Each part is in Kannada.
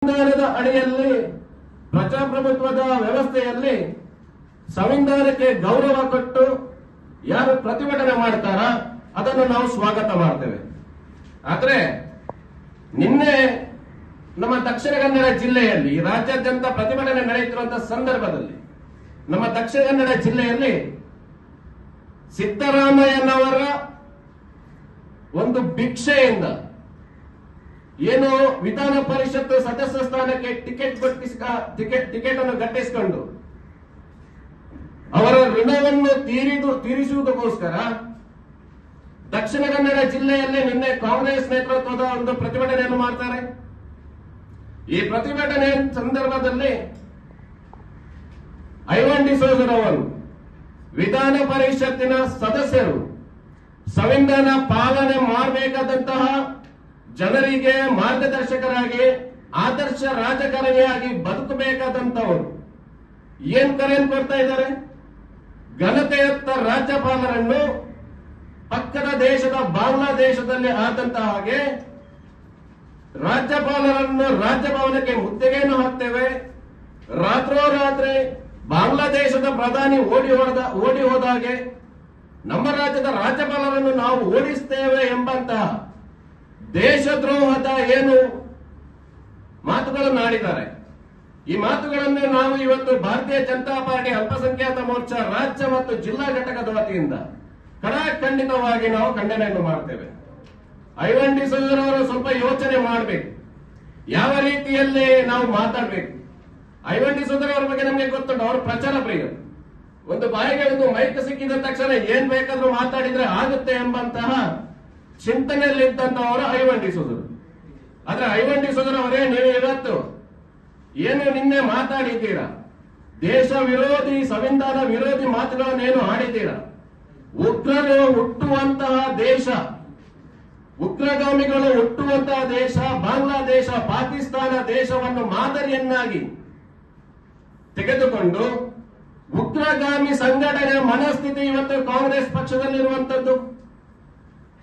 ಸಂವಿಧಾನದ ಅಡಿಯಲ್ಲಿ ಪ್ರಜಾಪ್ರಭುತ್ವದ ವ್ಯವಸ್ಥೆಯಲ್ಲಿ ಸಂವಿಧಾನಕ್ಕೆ ಗೌರವ ಕೊಟ್ಟು ಯಾರು ಪ್ರತಿಭಟನೆ ಮಾಡ್ತಾರ ಅದನ್ನು ನಾವು ಸ್ವಾಗತ ಮಾಡ್ತೇವೆ. ಆದ್ರೆ ನಿನ್ನೆ ನಮ್ಮ ದಕ್ಷಿಣ ಕನ್ನಡ ಜಿಲ್ಲೆಯಲ್ಲಿ ರಾಜ್ಯಾದ್ಯಂತ ಪ್ರತಿಭಟನೆ ನಡೆಯುತ್ತಿರುವಂತಹ ಸಂದರ್ಭದಲ್ಲಿ ನಮ್ಮ ದಕ್ಷಿಣ ಕನ್ನಡ ಜಿಲ್ಲೆಯಲ್ಲಿ ಸಿದ್ದರಾಮಯ್ಯನವರ ಒಂದು ಭಿಕ್ಷೆಯಿಂದ ಏನು ವಿಧಾನ ಪರಿಷತ್ ಸದಸ್ಯ ಸ್ಥಾನಕ್ಕೆ ಟಿಕೆಟ್ ಅನ್ನು ಗಟ್ಟಿಸಿಕೊಂಡು ಅವರ ಋಣವನ್ನು ತೀರಿಸುವುದಕ್ಕೋಸ್ಕರ ದಕ್ಷಿಣ ಕನ್ನಡ ಜಿಲ್ಲೆಯಲ್ಲಿ ನಿನ್ನೆ ಕಾಂಗ್ರೆಸ್ ನೇತೃತ್ವದ ಒಂದು ಪ್ರತಿಭಟನೆಯನ್ನು ಮಾಡ್ತಾರೆ. ಈ ಪ್ರತಿಭಟನೆ ಸಂದರ್ಭದಲ್ಲಿ ಐವನ್ ಡಿಸೋಜರ್ ಅವರು ವಿಧಾನ ಪರಿಷತ್ತಿನ ಸದಸ್ಯರು ಸಂವಿಧಾನ ಪಾಲನೆ ಮಾಡಬೇಕಾದಂತಹ ಜನರಿಗೆ ಮಾರ್ಗದರ್ಶಕರಾಗಿ ಆದರ್ಶ ರಾಜಕಾರಣಿಯಾಗಿ ಬದುಕಬೇಕಾದಂತವರು ಏನ್ ಕರೆಯನ್ನು ಕೊಡ್ತಾ ಇದ್ದಾರೆ? ಘನತೆಯತ್ತ ರಾಜ್ಯಪಾಲರನ್ನು ಪಕ್ಕದ ದೇಶದ ಬಾಂಗ್ಲಾದೇಶದಲ್ಲಿ ಆದಂತಹ ಹಾಗೆ ರಾಜ್ಯಪಾಲರನ್ನು ರಾಜಭವನಕ್ಕೆ ಮುತ್ತಿಗೆಯನ್ನು ಹಾಕ್ತೇವೆ, ರಾತ್ರೋರಾತ್ರಿ ಬಾಂಗ್ಲಾದೇಶದ ಪ್ರಧಾನಿ ಓಡಿ ಹೋದಾಗೆ ನಮ್ಮ ರಾಜ್ಯದ ರಾಜ್ಯಪಾಲರನ್ನು ನಾವು ಓಡಿಸ್ತೇವೆ ಎಂಬಂತಹ ದೇಶದ್ರೋಹದ ಏನು ಮಾತುಗಳನ್ನು ಆಡಿದ್ದಾರೆ. ಈ ಮಾತುಗಳನ್ನು ನಾವು ಇವತ್ತು ಭಾರತೀಯ ಜನತಾ ಪಾರ್ಟಿ ಅಲ್ಪಸಂಖ್ಯಾತ ಮೋರ್ಚಾ ರಾಜ್ಯ ಮತ್ತು ಜಿಲ್ಲಾ ಘಟಕದ ವತಿಯಿಂದ ಖಂಡಿತವಾಗಿ ನಾವು ಖಂಡನೆಯನ್ನು ಮಾಡ್ತೇವೆ. ಐವನ್ ಡಿಸೋಜರ್ ಅವರು ಸ್ವಲ್ಪ ಯೋಚನೆ ಮಾಡಬೇಕು, ಯಾವ ರೀತಿಯಲ್ಲಿ ನಾವು ಮಾತಾಡಬೇಕು. ಐವನ್ ಡಿಸೋಜರ್ ಅವರ ಬಗ್ಗೆ ನಮಗೆ ಗೊತ್ತುಂಟು, ಅವರು ಪ್ರಚಾರ ಪ್ರಿಯರು. ಒಂದು ಬಾಯಿಗೆ ಒಂದು ಮೈಕ್ ಸಿಕ್ಕಿದ ತಕ್ಷಣ ಏನ್ ಬೇಕಾದ್ರೂ ಮಾತಾಡಿದ್ರೆ ಆಗುತ್ತೆ ಎಂಬಂತಹ ಚಿಂತನೆಯಲ್ಲಿದ್ದಂತವರು ಐವನ್ ಡಿಸೋಜರ್. ಆದ್ರೆ ಐವನ್ ಡಿಸೋಜರ್ ಅವರೇ, ನೀವು ಇವತ್ತು ಏನು ನಿನ್ನೆ ಮಾತಾಡಿದ್ದೀರಾ, ದೇಶ ವಿರೋಧಿ ಸಂವಿಧಾನ ವಿರೋಧಿ ಮಾತುಗಳನ್ನೇನು ಆಡಿದ್ದೀರಾ, ಉಗ್ರರು ಹುಟ್ಟುವಂತಹ ದೇಶ, ಉಗ್ರಗಾಮಿಗಳು ಹುಟ್ಟುವಂತಹ ದೇಶ ಬಾಂಗ್ಲಾದೇಶ, ಪಾಕಿಸ್ತಾನ ದೇಶವನ್ನು ಮಾದರಿಯನ್ನಾಗಿ ತೆಗೆದುಕೊಂಡು ಉಗ್ರಗಾಮಿ ಸಂಘಟನೆ ಮನಸ್ಥಿತಿ ಇವತ್ತು ಕಾಂಗ್ರೆಸ್ ಪಕ್ಷದಲ್ಲಿರುವಂತದ್ದು.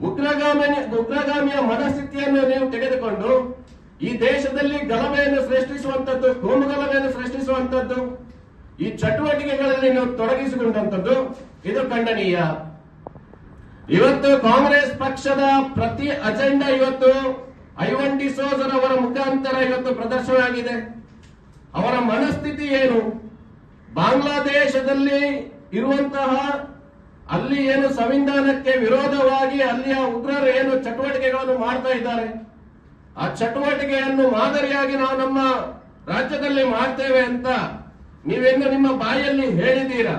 ಉಗ್ರಗಾಮಿಯ ಮನಸ್ಥಿತಿಯನ್ನು ನೀವು ತೆಗೆದುಕೊಂಡು ಈ ದೇಶದಲ್ಲಿ ಗಲಭೆಯನ್ನು ಸೃಷ್ಟಿಸುವಂತದ್ದು, ಕೋಮುಗಲಭೆಯನ್ನು ಸೃಷ್ಟಿಸುವಂತದ್ದು, ಈ ಚಟುವಟಿಕೆಗಳಲ್ಲಿ ನೀವು ತೊಡಗಿಸಿಕೊಂಡಂತದ್ದು ಇದು ಖಂಡನೀಯ. ಇವತ್ತು ಕಾಂಗ್ರೆಸ್ ಪಕ್ಷದ ಪ್ರತಿ ಅಜೆಂಡಾ ಇವತ್ತು ಐವನ್ ಡಿಸೋಜರ್ ಅವರ ಮುಖಾಂತರ ಇವತ್ತು ಪ್ರದರ್ಶನ ಆಗಿದೆ. ಅವರ ಮನಸ್ಥಿತಿ ಏನು? ಬಾಂಗ್ಲಾದೇಶದಲ್ಲಿ ಇರುವಂತಹ ಅಲ್ಲಿ ಏನು ಸಂವಿಧಾನಕ್ಕೆ ವಿರೋಧವಾಗಿ ಅಲ್ಲಿಯ ಉಗ್ರರು ಏನು ಚಟುವಟಿಕೆಗಳನ್ನು ಮಾಡ್ತಾ ಇದ್ದಾರೆ, ಆ ಚಟುವಟಿಕೆಯನ್ನು ಮಾದರಿಯಾಗಿ ನಾವು ನಮ್ಮ ರಾಜ್ಯದಲ್ಲಿ ಮಾಡ್ತೇವೆ ಅಂತ ನೀವೇನು ನಿಮ್ಮ ಬಾಯಲ್ಲಿ ಹೇಳಿದ್ದೀರಾ.